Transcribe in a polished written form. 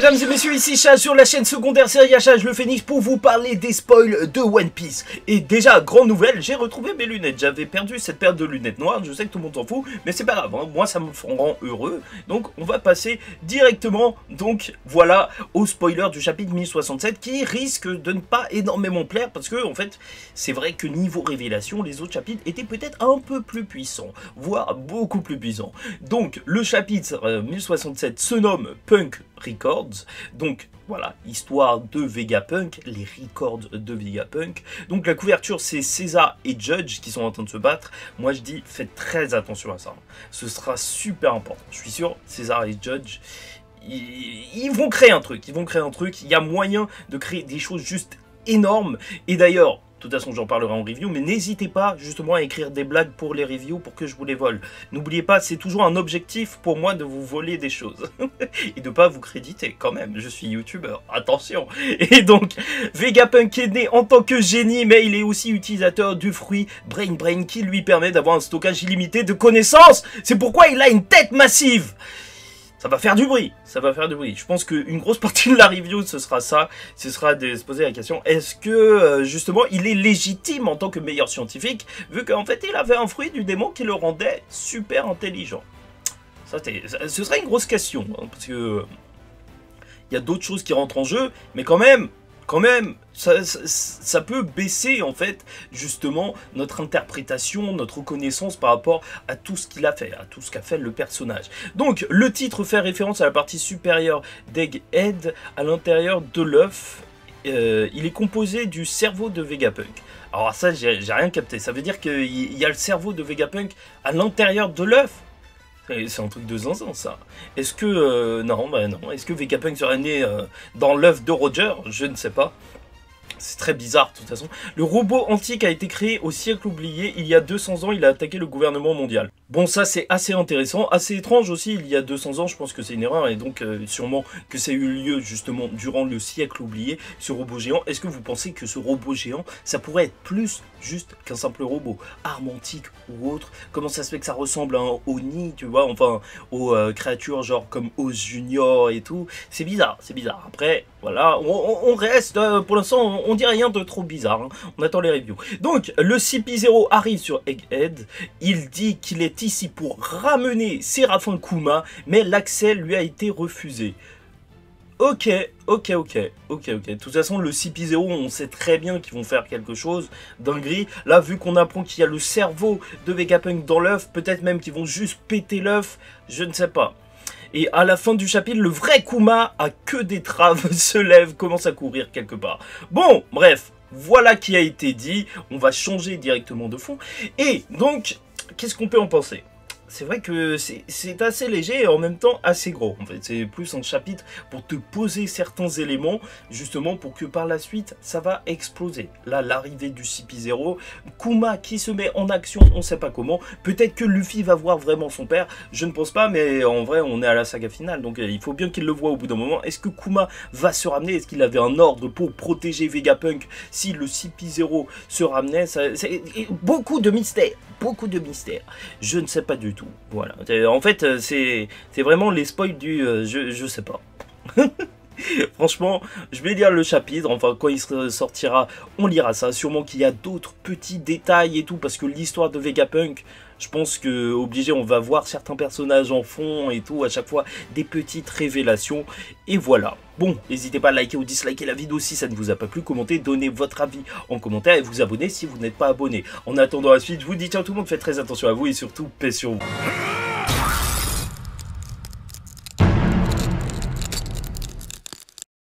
mesdames et messieurs, ici Chaz sur la chaîne secondaire Série Chaz le Phénix pour vous parler des spoils de One Piece. Et déjà, grande nouvelle, j'ai retrouvé mes lunettes. J'avais perdu cette paire de lunettes noires, je sais que tout le monde s'en fout, mais c'est pas grave, hein. Moi ça me rend heureux. Donc on va passer directement, donc voilà, au spoiler du chapitre 1067 qui risque de ne pas énormément plaire parce que en fait, c'est vrai que niveau révélation, les autres chapitres étaient peut-être un peu plus puissants, voire beaucoup plus puissants. Donc le chapitre 1067 se nomme Punk Records, donc voilà, histoire de Vegapunk, les records de Vegapunk. Donc la couverture c'est César et Judge qui sont en train de se battre. Moi je dis faites très attention à ça, ce sera super important. Je suis sûr, César et Judge, ils vont créer un truc, il y a moyen de créer des choses juste énormes. Et d'ailleurs, de toute façon j'en parlerai en review, mais n'hésitez pas justement à écrire des blagues pour les reviews pour que je vous les vole. N'oubliez pas, c'est toujours un objectif pour moi de vous voler des choses et de pas vous créditer quand même, je suis youtubeur, attention. Et donc Vegapunk est né en tant que génie, mais il est aussi utilisateur du fruit Brain qui lui permet d'avoir un stockage illimité de connaissances. C'est pourquoi il a une tête massive. Ça va faire du bruit, ça va faire du bruit. Je pense qu'une grosse partie de la review, ce sera ça. Ce sera de se poser la question, est-ce que, justement, il est légitime en tant que meilleur scientifique, vu qu'en fait, il avait un fruit du démon qui le rendait super intelligent. Ce serait une grosse question, hein, parce que il y a d'autres choses qui rentrent en jeu, mais quand même, ça peut baisser en fait justement notre interprétation, notre connaissance par rapport à tout ce qu'il a fait, à tout ce qu'a fait le personnage. Donc le titre fait référence à la partie supérieure d'Egghead, à l'intérieur de l'œuf. Il est composé du cerveau de Vegapunk. Alors ça j'ai rien capté, ça veut dire qu'il y a le cerveau de Vegapunk à l'intérieur de l'œuf? C'est un truc de zinzin ça. Est-ce que... non, bah non. Est-ce que Vegapunk serait né dans l'œuf de Roger? Je ne sais pas. C'est très bizarre de toute façon. Le robot antique a été créé au siècle oublié. Il y a 200 ans, il a attaqué le gouvernement mondial. Bon, ça c'est assez intéressant. Assez étrange aussi, il y a 200 ans, je pense que c'est une erreur. Et donc sûrement que ça a eu lieu justement durant le siècle oublié, ce robot géant. Est-ce que vous pensez que ce robot géant, ça pourrait être plus juste qu'un simple robot? Arme antique ou autre? Comment ça se fait que ça ressemble à un Oni, tu vois? Enfin, aux créatures genre comme Oz Junior et tout. C'est bizarre, c'est bizarre. Après, voilà, on reste, pour l'instant, on dit rien de trop bizarre, hein. On attend les reviews. Donc, le CP0 arrive sur Egghead. Il dit qu'il est ici pour ramener Séraphin Kuma, mais l'accès lui a été refusé. Ok. De toute façon, le CP0, on sait très bien qu'ils vont faire quelque chose dinguerie. Là, vu qu'on apprend qu'il y a le cerveau de Vegapunk dans l'œuf, peut-être même qu'ils vont juste péter l'œuf, je ne sais pas. Et à la fin du chapitre, le vrai Kuma a que des traves, se lève, commence à courir quelque part. Bon, bref, voilà qui a été dit. On va changer directement de fond. Et donc, qu'est-ce qu'on peut en penser ? C'est vrai que c'est assez léger et en même temps assez gros. En fait, c'est plus un chapitre pour te poser certains éléments, justement pour que par la suite, ça va exploser. Là, l'arrivée du CP0, Kuma qui se met en action, on ne sait pas comment. Peut-être que Luffy va voir vraiment son père, je ne pense pas, mais en vrai, on est à la saga finale, donc il faut bien qu'il le voit au bout d'un moment. Est-ce que Kuma va se ramener? Est-ce qu'il avait un ordre pour protéger Vegapunk si le CP0 se ramenait? Beaucoup de mystères. Je ne sais pas du tout. Voilà. En fait, c'est vraiment les spoils du je sais pas. Franchement, je vais lire le chapitre, enfin quand il sortira, on lira ça. Sûrement qu'il y a d'autres petits détails et tout, parce que l'histoire de Vegapunk, je pense que obligé, on va voir certains personnages en fond et tout, à chaque fois des petites révélations. Et voilà. Bon, n'hésitez pas à liker ou disliker la vidéo si ça ne vous a pas plu, commentez, donnez votre avis en commentaire et vous abonner si vous n'êtes pas abonné. En attendant la suite, je vous dis ciao tout le monde, faites très attention à vous et surtout paix sur vous.